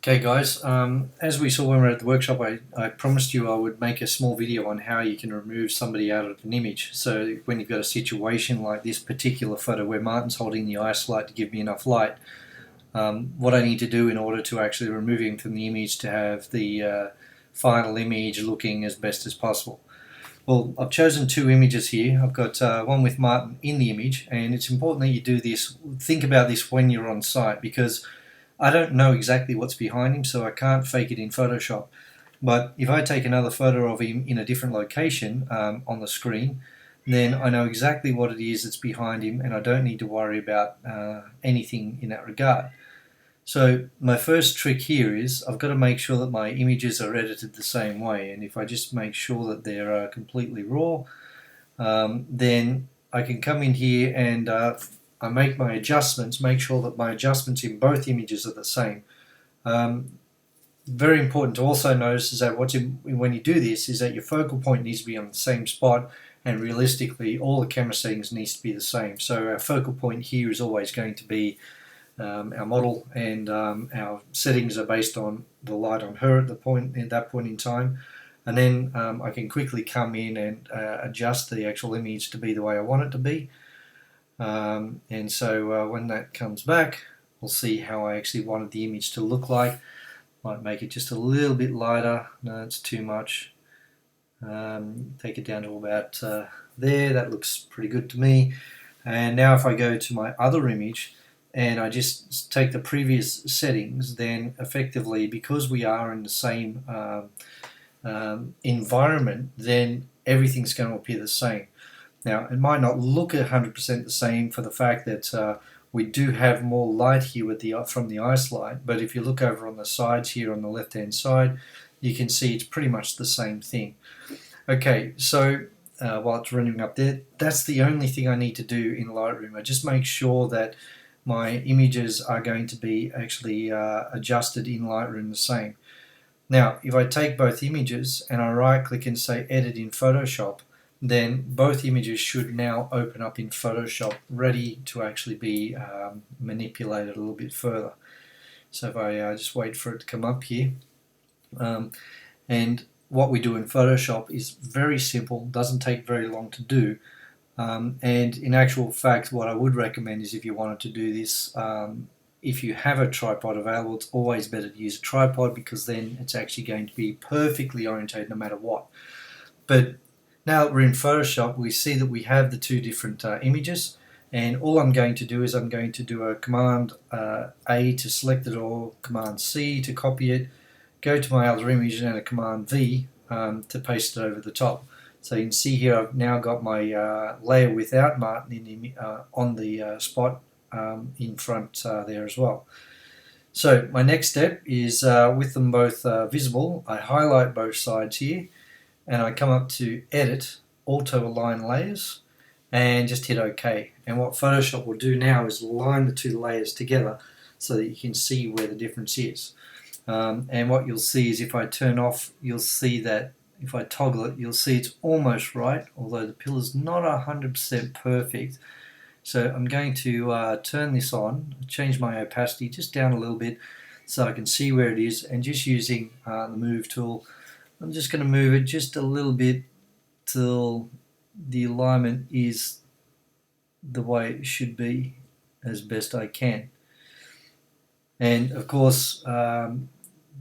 Okay guys, as we saw when we were at the workshop, I promised you I would make a small video on how you can remove somebody out of an image. So when you've got a situation like this particular photo where Martin's holding the ice light to give me enough light, what I need to do in order to actually remove him from the image to have the final image looking as best as possible. Well, I've chosen two images here. I've got one with Martin in the image, and it's important that you do this, think about this when you're on site, because I don't know exactly what's behind him, so I can't fake it in Photoshop. But if I take another photo of him in a different location on the screen, then I know exactly what it is that's behind him, and I don't need to worry about anything in that regard. So my first trick here is I've got to make sure that my images are edited the same way, and if I just make sure that they're completely raw, then I can come in here and I make my adjustments, make sure that my adjustments in both images are the same. Very important to also notice is that when you do this is that your focal point needs to be on the same spot, and realistically all the camera settings needs to be the same. So our focal point here is always going to be our model, and our settings are based on the light on her at that point in time. And then I can quickly come in and adjust the actual image to be the way I want it to be. And so when that comes back, we'll see how I actually wanted the image to look like. Might make it just a little bit lighter. No, it's too much. Take it down to about there. That looks pretty good to me. And now if I go to my other image and I just take the previous settings, then effectively, because we are in the same environment, then everything's going to appear the same. Now, it might not look 100% the same for the fact that we do have more light here with from the ice light, but if you look over on the sides here on the left-hand side, you can see it's pretty much the same thing. Okay, so while it's running up there, that's the only thing I need to do in Lightroom. I just make sure that my images are going to be actually adjusted in Lightroom the same. Now, if I take both images and I right-click and say Edit in Photoshop, then both images should now open up in Photoshop, ready to actually be manipulated a little bit further. So if I just wait for it to come up here, and what we do in Photoshop is very simple, doesn't take very long to do, and in actual fact what I would recommend is if you wanted to do this, if you have a tripod available, it's always better to use a tripod, because then it's actually going to be perfectly orientated no matter what. But now that we're in Photoshop, we see that we have the two different images, and all I'm going to do is I'm going to do a Command A to select it, or Command C to copy it, go to my other image and a Command V to paste it over the top. So you can see here I've now got my layer without Martin on the spot in front there as well. So my next step is with them both visible, I highlight both sides here, and I come up to Edit, Auto Align Layers, and just hit OK. And what Photoshop will do now is align the two layers together so that you can see where the difference is. And what you'll see is if I turn off, you'll see that if I toggle it, you'll see it's almost right, although the pillar's not 100% perfect. So I'm going to turn this on, change my opacity just down a little bit so I can see where it is, and just using the Move tool, I'm just going to move it just a little bit till the alignment is the way it should be as best I can. And of course, the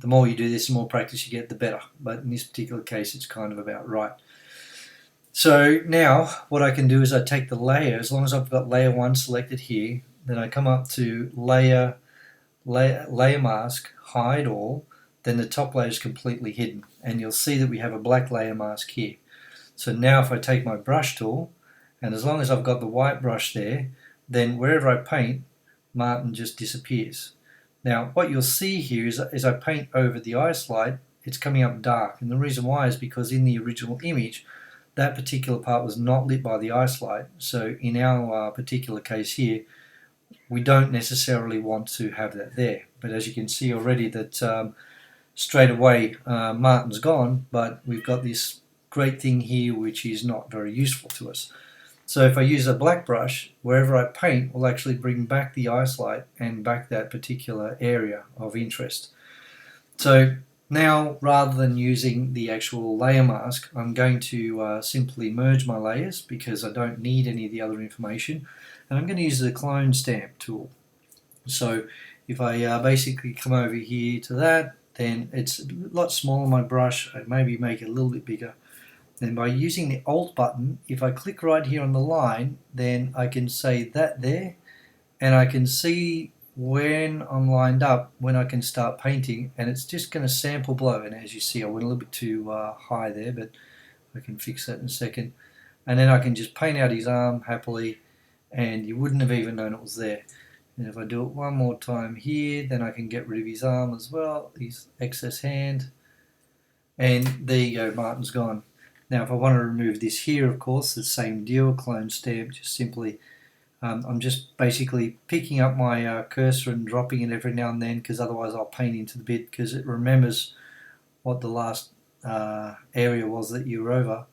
more you do this, the more practice you get, the better. But in this particular case, it's kind of about right. So now what I can do is I take the layer, as long as I've got layer 1 selected here, then I come up to layer mask, hide all, then the top layer is completely hidden, and you'll see that we have a black layer mask here. So now if I take my brush tool, and as long as I've got the white brush there, then wherever I paint, Martin just disappears. Now what you'll see here is as I paint over the ice light, it's coming up dark, and the reason why is because in the original image that particular part was not lit by the ice light. So in our particular case here, we don't necessarily want to have that there. But as you can see already that straight away Martin's gone, but we've got this great thing here which is not very useful to us. So if I use a black brush, wherever I paint will actually bring back the ice light and back that particular area of interest. So now, rather than using the actual layer mask, I'm going to simply merge my layers because I don't need any of the other information, and I'm going to use the clone stamp tool. So if I basically come over here to that, then it's a lot smaller, my brush. I'd maybe make it a little bit bigger. Then by using the Alt button, if I click right here on the line, then I can say that there, and I can see when I'm lined up, when I can start painting, and it's just going to sample blow. And as you see, I went a little bit too high there, but I can fix that in a second. And then I can just paint out his arm happily, and you wouldn't have even known it was there. And if I do it one more time here, then I can get rid of his arm as well, his excess hand. And there you go, Martin's gone. Now if I want to remove this here, of course, the same deal, clone stamp, just simply, I'm just basically picking up my cursor and dropping it every now and then, because otherwise I'll paint into the bit, because it remembers what the last area was that you were over.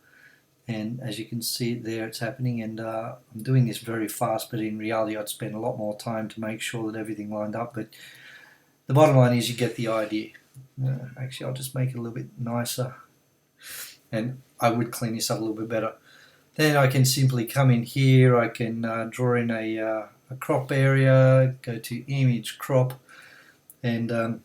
And as you can see there, it's happening, and I'm doing this very fast, but in reality I'd spend a lot more time to make sure that everything lined up. But the bottom line is you get the idea. Actually, I'll just make it a little bit nicer, and I would clean this up a little bit better. Then I can simply come in here, I can draw in a crop area, go to image crop, and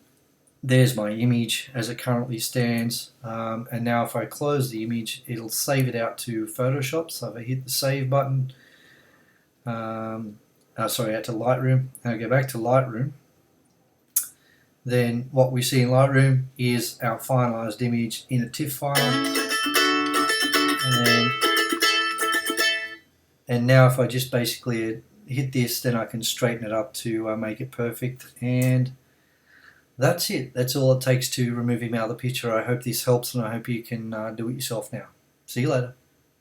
there's my image as it currently stands. And now if I close the image, it'll save it out to Photoshop. So if I hit the save button, sorry, out to Lightroom, and I go back to Lightroom, then what we see in Lightroom is our finalized image in a TIFF file. And now if I just basically hit this, then I can straighten it up to make it perfect. And that's it. That's all it takes to remove him out of the picture. I hope this helps, and I hope you can do it yourself now. See you later.